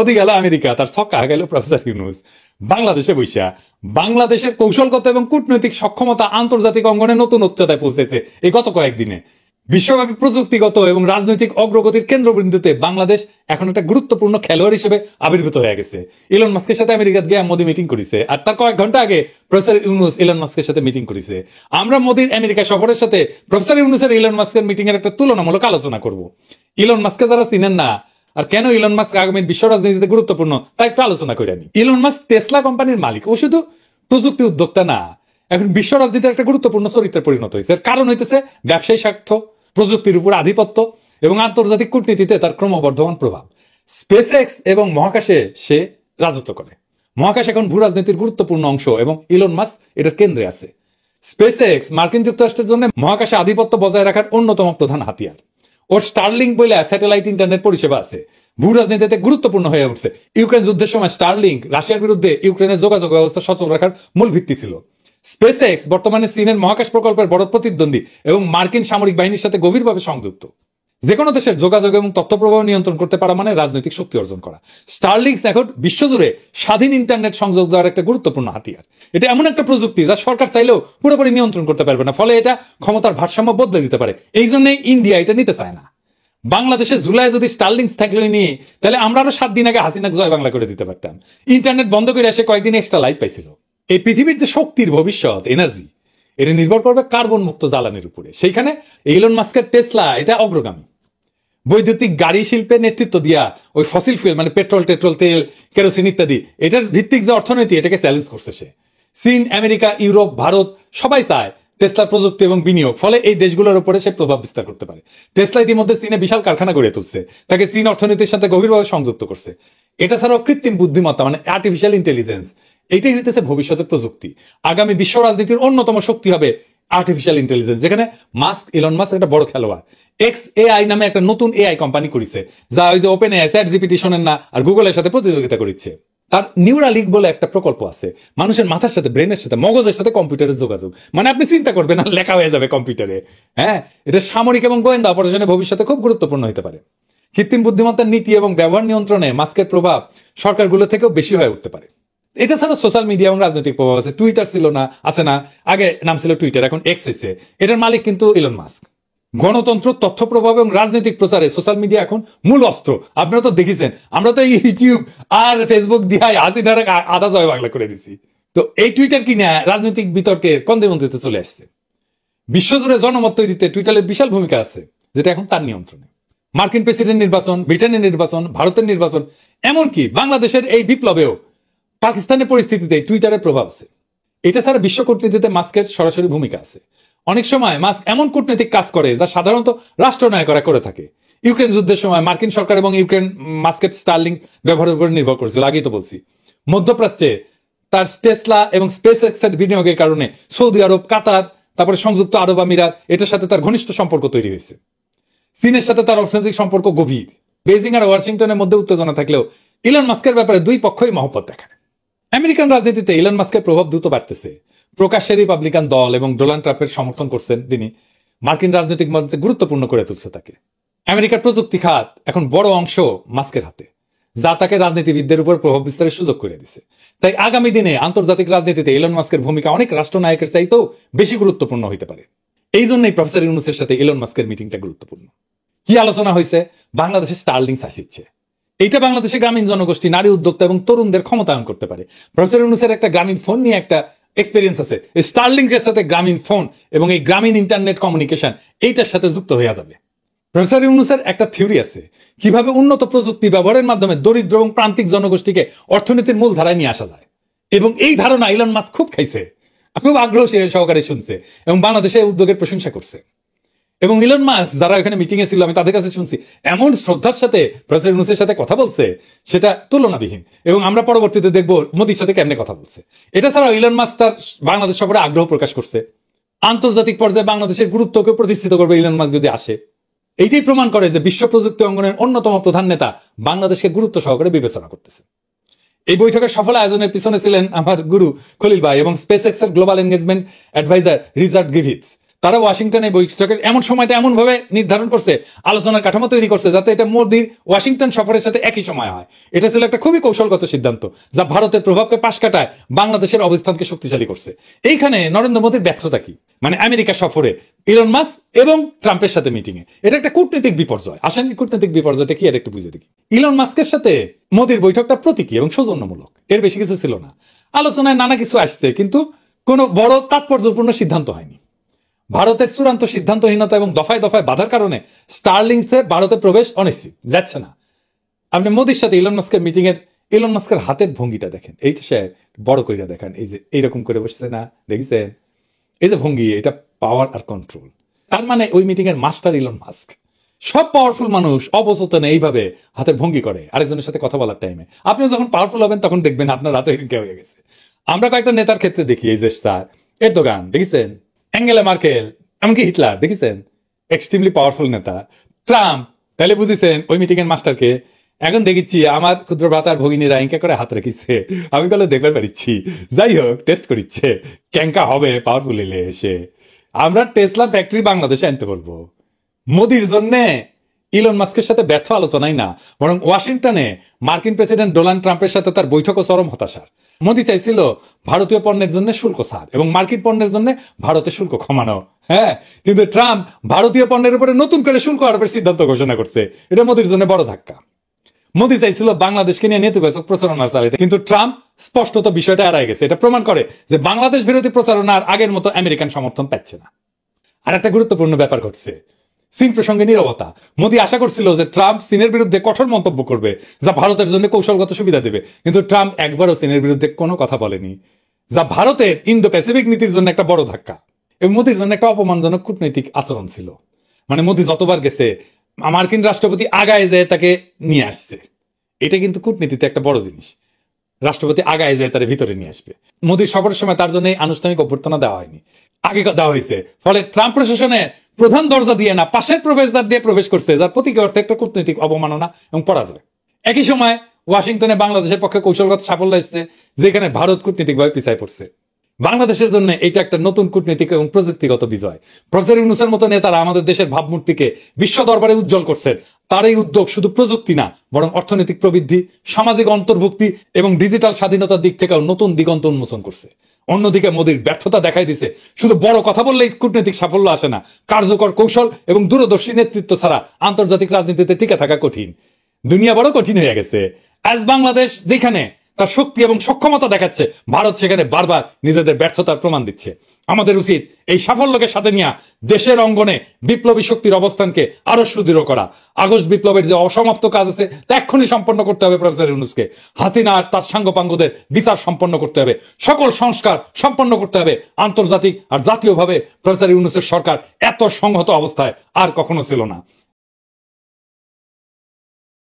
ওদি গেল আমেরিকা, তার ছক্কা গেল প্রফেসর ইউনূস বাংলাদেশে বৈশা। বাংলাদেশের কৌশলগত এবং কূটনৈতিক সক্ষমতা আন্তর্জাতিক অঙ্গনে নতুন উচ্চতায় পৌঁছেছে এই গত কয়েকদিনে। বিশ্বব্যাপী প্রযুক্তিগত এবং রাজনৈতিক অগ্রগতির কেন্দ্রবিন্দুতে বাংলাদেশ এখন একটা গুরুত্বপূর্ণ খেলোয়াড় হিসেবে আবির্ভূত হয়ে গেছে। ইলন মাস্কের সাথে আমেরিকাত গিয়ে মোদি মিটিং করেছে, আর তার কয়েক ঘন্টা আগে প্রফেসর ইউনূস ইলন মাস্কের সাথে মিটিং করেছে। আমরা মোদির আমেরিকা সফরের সাথে প্রফেসর ইউনূসের ইলন মাস্কের মিটিং এর একটা তুলনামূলক আলোচনা করব। ইলন মাস্ককে যারা চিনেন না আর কেন ইলন মাস্ক আগামীর বিশ্ব রাজনীতিতে গুরুত্বপূর্ণ তা একটু আলোচনা করে আনি। ইলন মাস্ক টেসলা কোম্পানির মালিক, ও শুধু প্রযুক্তি উদ্যোক্তা না, এখন বিশ্ব রাজনীতির একটা গুরুত্বপূর্ণ চরিত্রে পরিণত হয়েছে। এর কারণ হইতেছে ব্যবসায়ী স্বার্থ, প্রযুক্তির উপর আধিপত্য এবং আন্তর্জাতিক কূটনীতিতে তার ক্রমবর্ধমান প্রভাব। স্পেস এক্স এবং মহাকাশে সে রাজত্ব করে। মহাকাশ এখন ভূ রাজনীতির গুরুত্বপূর্ণ অংশ এবং ইলন মাস্ক এটার কেন্দ্রে আছে। স্পেস এক্স মার্কিন যুক্তরাষ্ট্রের জন্য মহাকাশে আধিপত্য বজায় রাখার অন্যতম প্রধান হাতিয়ার। ওর স্টারলিংক বলে স্যাটেলাইট ইন্টারনেট পরিষেবা আছে, ভূ রাজনীতিতে গুরুত্বপূর্ণ হয়ে উঠছে। ইউক্রেন যুদ্ধের সময় স্টারলিংক রাশিয়ার বিরুদ্ধে ইউক্রেনের যোগাযোগ ব্যবস্থা সচল রাখার মূল ভিত্তি ছিল। স্পেস এক্স বর্তমানে চীনের মহাকাশ প্রকল্পের বড় প্রতিদ্বন্দ্বী এবং মার্কিন সামরিক বাহিনীর সাথে গভীরভাবে সংযুক্ত। যে কোনো দেশের যোগাযোগ এবং তথ্য প্রবাহ নিয়ন্ত্রণ করতে পারা মানে রাজনৈতিক শক্তি অর্জন করা। স্টারলিংক এখন বিশ্বজুড়ে স্বাধীন ইন্টারনেট সংযোগ দেওয়ার একটা গুরুত্বপূর্ণ হাতিয়ার। এটা এমন একটা প্রযুক্তি যা সরকার চাইলেও পুরোপুরি নিয়ন্ত্রণ করতে পারবে না, ফলে এটা ক্ষমতার ভারসাম্য বদলে দিতে পারে। এই জন্যই ইন্ডিয়া এটা নিতে চায় না। বাংলাদেশে জুলাই যদি স্টারলিংক থাকলে নিয়ে, তাহলে আমরা আরো 7 দিন আগে হাসিনাকে জয় বাংলা করে দিতে পারতাম। ইন্টারনেট বন্ধ করে এসে কয়েকদিন এক্সট্রা লাইভ পাইছিল। এই পৃথিবীর যে শক্তির ভবিষ্যৎ এনার্জি, এটা নির্ভর করবে কার্বন মুক্ত জ্বালানির উপরে। সেইখানে ইলন মাস্কের টেসলা এটা অগ্রগামী। বৈদ্যুতিক গাড়ি শিল্পের নেতৃত্ব দিয়া ওই ফসিল ফুয়েল মানে পেট্রোল, তেল, কেরোসিন ইত্যাদি এটার ভিত্তিক যে অর্থনীতি এটাকে চ্যালেঞ্জ করছে সে। চীন, আমেরিকা, ইউরোপ, ভারত সবাই চায় টেসলা প্রযুক্তি এবং বিনিয়োগ, ফলে এই দেশগুলোর উপরে সে প্রভাব বিস্তার করতে পারে। টেসলা ইতিমধ্যে চীনে বিশাল কারখানা গড়ে তুলছে, তাকে চীন অর্থনীতির সাথে গভীরভাবে সংযুক্ত করছে। এটা ছাড়াও কৃত্রিম বুদ্ধিমত্তা মানে আর্টিফিশিয়াল ইন্টেলিজেন্স, এইটাই হইতেছে ভবিষ্যতের প্রযুক্তি। আগামী বিশ্ব রাজনীতির অন্যতম শক্তি হবে আর্টিফিশিয়াল ইন্টেলিজেন্স, যেখানে ইলন মাস্ক একটা বড় খেলোয়াড়। এক্স এআই নামে একটা নতুন এআই কোম্পানি করেছে, যা ওই যে ওপেন এআই, চ্যাটজিপিটি শোনেন না, আর গুগলের সাথে প্রতিযোগিতা করছে। তার নিউরালিঙ্ক বলে একটা প্রকল্প আছে, মানুষের মাথার সাথে, ব্রেনের সাথে, মগজের সাথে কম্পিউটারের যোগাযোগ। মানে আপনি চিন্তা করবেন না, লেখা হয়ে যাবে কম্পিউটারে। হ্যাঁ, এটা সামরিক এবং গোয়েন্দা অপারেশনে ভবিষ্যতে খুব গুরুত্বপূর্ণ হতে পারে। কৃত্রিম বুদ্ধিমত্তার নীতি এবং ব্যবহার নিয়ন্ত্রণে মাস্কের প্রভাব সরকারগুলো থেকেও বেশি হয়ে উঠতে পারে। এটা ছাড়া সোশ্যাল মিডিয়া এবং রাজনৈতিক প্রভাব আছে। টুইটার ছিল না, আছে না, আগে নাম ছিল টুইটার, এখন এক্স হয়েছে। এটার মালিক কিন্তু ইলন মাস্ক। গণতন্ত্র, তথ্য প্রভাব এবং রাজনৈতিক প্রচারে সোশ্যাল মিডিয়া এখন মূল অস্ত্র। আপনারা তো দেখেছেন, আমরা তো ইউটিউব আর ফেসবুক দিয়ে হাসিনার আধা জয় বাংলা করে দিছি। তো এই টুইটার কিনা রাজনৈতিক বিতর্কের কন্দেমন্ত্রীতে চলে আসছে। বিশ্বজুড়ে জনমত তৈরিতে টুইটারের বিশাল ভূমিকা আছে, যেটা এখন তার নিয়ন্ত্রণে। মার্কিন প্রেসিডেন্ট নির্বাচন, ব্রিটেনের নির্বাচন, ভারতের নির্বাচন, এমনকি বাংলাদেশের এই বিপ্লবেও পাকিস্তানের পরিস্থিতিতে টুইটারের প্রভাব আছে। এটা ছাড়া বিশ্ব কূটনীতিতে মাস্কের সরাসরি ভূমিকা আছে। অনেক সময় মাস্ক এমন কূটনৈতিক কাজ করে যা সাধারণত রাষ্ট্রনায়করা করে থাকে। ইউক্রেন যুদ্ধের সময় মার্কিন সরকার এবং ইউক্রেন মাস্কের স্টারলিংক ব্যবহারের উপর নির্ভর করেছিল, আগেই তো বলছি। মধ্যপ্রাচ্যে তার টেসলা এবং স্পেস এক্সের বিনিয়োগের কারণে সৌদি আরব, কাতার, তারপরে সংযুক্ত আরব আমিরাত, এটার সাথে তার ঘনিষ্ঠ সম্পর্ক তৈরি হয়েছে। চীনের সাথে তার অর্থনৈতিক সম্পর্ক গভীর। বেজিং আর ওয়াশিংটনের মধ্যে উত্তেজনা থাকলেও ইলন মাস্কের ব্যাপারে দুই পক্ষই মহব্বত দেখায়। আমেরিকান রাজনীতিতে ইলন মাস্কের প্রভাব দ্রুত বাড়তেছে। প্রকাশ্যে রিপাবলিকান দল এবং ডোনাল্ড ট্রাম্পের সমর্থন করছেন তিনি, মার্কিন রাজনৈতিক মঞ্চে গুরুত্বপূর্ণ করে তুলছে তাকে। আমেরিকার প্রযুক্তি খাত এখন বড় অংশ মাস্কের হাতে, যা তাকে রাজনীতিবিদদের উপর প্রভাব বিস্তারের সুযোগ করে দিছে। তাই আগামী দিনে আন্তর্জাতিক রাজনীতিতে ইলন মাস্কের ভূমিকা অনেক রাষ্ট্রনায়কের চাইতেও বেশি গুরুত্বপূর্ণ হতে পারে। এই জন্যই প্রফেসর ইউনূসের সাথে ইলন মাস্কের মিটিংটা গুরুত্বপূর্ণ। কি আলোচনা হয়েছে? বাংলাদেশের স্টারলিংক আসছে। এইটা বাংলাদেশের গ্রামীণ জনগোষ্ঠী, নারী উদ্যোক্তা এবং তরুণদের ক্ষমতায়ন করতে পারে। প্রফেসর ইউনূসের একটা গ্রামীণ ফোন নিয়ে একটা এক্সপেরিয়েন্স আছে। স্টারলিংকের সাথে গ্রামীণ ফোন এবং এই গ্রামীণ ইন্টারনেট কমিউনিকেশন এইটার সাথে যুক্ত হয়ে যাবে। প্রফেসর ইউনূসের একটা থিওরি আছে, কিভাবে উন্নত প্রযুক্তি ব্যবহারের মাধ্যমে দরিদ্র এবং প্রান্তিক জনগোষ্ঠীকে অর্থনীতির মূল ধারায় নিয়ে আসা যায়। এবং এই ধারণা ইলন মাস্ক খুব খাইছে, খুব আগ্রহ সহকারে শুনছে এবং বাংলাদেশে উদ্যোগের প্রশংসা করছে। এবং ইলন মাস্ক যারা এখানে মিটিং এ ছিল, আমি তাদের কাছে শুনছি এমন শ্রদ্ধার সাথে প্রফেসর ইউনূসের সাথে কথা বলছে, সেটা তুলনাবিহীন। এবং আমরা পরবর্তীতে দেখবো মোদির সাথে কেমনে কথা বলছে। এটা ছাড়াও ইলন মাস্ক তার বাংলাদেশ সফরে আগ্রহ প্রকাশ করছে। আন্তর্জাতিক পর্যায়ে বাংলাদেশের গুরুত্বকে প্রতিষ্ঠিত করবে ইলন মাস্ক যদি আসে। এইটাই প্রমাণ করে যে বিশ্ব প্রযুক্তি অঙ্গনের অন্যতম প্রধান নেতা বাংলাদেশকে গুরুত্ব সহকারে বিবেচনা করতেছে। এই বৈঠকের সফল আয়োজনের পিছনে ছিলেন আমার গুরু খলিল ভাই এবং স্পেস এক্স এর global engagement adviser Richard Griffiths. তারা ওয়াশিংটনে বৈঠকের এমন সময়টা এমন ভাবে নির্ধারণ করছে, আলোচনার কাঠামো তৈরি করছে যাতে এটা মোদির ওয়াশিংটন সফরের সাথে একই সময় হয়। এটা ছিল একটা খুবই কৌশলগত সিদ্ধান্ত, যা ভারতের প্রভাবকে পাশ কাটায় বাংলাদেশের অবস্থানকে শক্তিশালী করছে। এইখানে নরেন্দ্র মোদীর ব্যর্থতা কি? মানে আমেরিকা সফরে ইলন মাস্ক এবং ট্রাম্পের সাথে মিটিং এ, এটা একটা কূটনৈতিক বিপর্যয়। আসেন কূটনৈতিক বিপর্যয়টা কি আর একটু বুঝে দেখি। ইলন মাস্কের সাথে মোদির বৈঠকটা প্রতীকী এবং সৌজন্যমূলক, এর বেশি কিছু ছিল না। আলোচনায় নানা কিছু আসছে, কিন্তু কোনো বড় তাৎপর্যপূর্ণ সিদ্ধান্ত হয়নি। ভারতের চূড়ান্ত সিদ্ধান্তহীনতা এবং দফায় দফায় বাধার কারণে স্টারলিংসের ভারতে প্রবেশ অনিশ্চিত, যাচ্ছে না। আপনি মোদির সাথে ইলন মাস্কের মিটিং এর ইলন মাস্কের হাতের ভঙ্গিটা দেখেন, এইটা সে বড় কইরা দেখেন, এই যে এইরকম করে বসছে না, দেখেছেন? এই যে ভঙ্গি, এটা পাওয়ার আর কন্ট্রোল। তার মানে ওই মিটিং এর মাস্টার ইলন মাস্ক। সব পাওয়ারফুল মানুষ অবচেতনে এইভাবে হাতের ভঙ্গি করে আরেকজনের সাথে কথা বলার টাইমে। আপনি যখন পাওয়ারফুল হবেন তখন দেখবেন আপনার হাতে হয়ে গেছে। আমরা কয়েকটা নেতার ক্ষেত্রে দেখি, এই যে স্যার এরদোগান দেখেছেন, অ্যাঙ্গেলা মার্কেল, এমনকি হিটলার দেখেছেন, এক্সট্রিমলি পাওয়ারফুল নেতা। ট্রাম্প, তাহলে বুঝেছেন ওই মিটিং এর মাস্টারকে। এখন দেখিচ্ছি আমার ক্ষুদ্র ভ্রাতার ভগিনীরা ইঙ্কা করে হাত রেখেছে, আমি বলে দেখতে পারিচ্ছি। যাই হোক, টেস্ট করিচ্ছে ক্যাঙ্কা হবে পাওয়ারফুল এলে এসে। আমরা টেসলা ফ্যাক্টরি বাংলাদেশে আনতে বলবো। মোদির জন্য ইলন মাস্কের সাথে ব্যর্থ আলোচনাই না, বরং ওয়াশিংটনে মার্কিন প্রেসিডেন্ট ডোনাল্ড ট্রাম্পের সাথে তার বৈঠক ও চরম হতাশার। মোদি চাইছিল ভারতীয় পণ্যের জন্য শুল্ক ছাড় এবং মার্কিন পণ্যের জন্য ভারতের শুল্ক কমানো। হ্যাঁ, কিন্তু ট্রাম্প ভারতীয় পণ্যের উপরে নতুন করে শুল্ক আরোপের সিদ্ধান্ত ঘোষণা করছে। এটা মোদির জন্য বড় ধাক্কা। মোদি চাইছিল বাংলাদেশকে নিয়ে নেতিবাচক প্রচারণা চালাইতে, কিন্তু ট্রাম্প স্পষ্টত বিষয়টা এড়াই গেছে। এটা প্রমাণ করে যে বাংলাদেশ বিরোধী প্রচারণা আর আগের মতো আমেরিকান সমর্থন পাচ্ছে না। আর একটা গুরুত্বপূর্ণ ব্যাপার ঘটছে, চীন প্রসঙ্গে নীরবতা। মোদি আশা করছিল যে ট্রাম্প চীনের বিরুদ্ধে কঠোর মন্তব্য করবে, যা ভারতের জন্য কৌশলগত সুবিধা দেবে, কিন্তু ট্রাম্প একবারও চীনের বিরুদ্ধে কোনো কথা বলেনি, যা ভারতের ইন্দো প্যাসিফিক নীতির জন্য একটা বড় ধাক্কা এবং মোদির জন্য একটা অপমানজনক কূটনৈতিক আচরণ ছিল। মানে মোদি যতবার গেছে মার্কিন রাষ্ট্রপতি আগায় যায় তাকে নিয়ে আসছে। এটা কিন্তু কূটনীতিতে একটা বড় জিনিস, রাষ্ট্রপতি আগায় যায় তার ভিতরে নিয়ে আসবে। মোদির সফরের সময় তার জন্য আনুষ্ঠানিক অভ্যর্থনা দেওয়া হয়নি, আগে দেওয়া হয়েছে। ফলে ট্রাম্প প্রশাসনে প্রধান দরজা দিয়ে না, পাশের প্রবেশদ্বার দিয়ে প্রবেশ করছে, যার প্রতীকী অর্থে একটা কূটনৈতিক অবমাননা এবং পরাজয়। একই সময় ওয়াশিংটনে বাংলাদেশের পক্ষে কৌশলগত সাফল্য এসেছে, যেখানে ভারত কূটনীতিকভাবে পিছায় পড়ছে। বাংলাদেশের জন্য এটা একটা নতুন কূটনৈতিক এবং প্রযুক্তিগত বিজয়। প্রফেসর ইউনূসের মতো নেতারা আমাদের দেশের ভাবমূর্তিকে বিশ্ব দরবারে উজ্জ্বল করছেন। তার এই উদ্যোগ শুধু প্রযুক্তি না, বরং অর্থনৈতিক প্রবৃদ্ধি, সামাজিক অন্তর্ভুক্তি এবং ডিজিটাল স্বাধীনতার দিক থেকেও নতুন দিগন্ত উন্মোচন করছে। অন্যদিকে মোদির ব্যর্থতা দেখাই দিছে শুধু বড় কথা বললেই কূটনৈতিক সাফল্য আসে না, কার্যকর কৌশল এবং দূরদর্শী নেতৃত্ব ছাড়া আন্তর্জাতিক রাজনীতিতে টিকে থাকা কঠিন। দুনিয়া বড় কঠিন হয়ে গেছে। আজ বাংলাদেশ যেখানে তার শক্তি এবং সক্ষমতা দেখাচ্ছে, ভারত সেখানে বারবার নিজেদের ব্যর্থতার প্রমাণ দিচ্ছে। আমাদের উচিত এই সাফল্যকে সাথে নিয়ে দেশের অঙ্গনে বিপ্লবী শক্তির অবস্থানকে আরো সুদৃঢ় করা। আগস্ট বিপ্লবের যে অসমাপ্ত কাজ আছে তা এক্ষুনি সম্পন্ন করতে হবে প্রফেসর ইউনূসকে। হাসিনা আর তার সাঙ্গপাঙ্গদের বিচার সম্পন্ন করতে হবে, সকল সংস্কার সম্পন্ন করতে হবে। আন্তর্জাতিক আর জাতীয়ভাবে প্রফেসর ইউনূসের সরকার এত সংহত অবস্থায় আর কখনো ছিল না।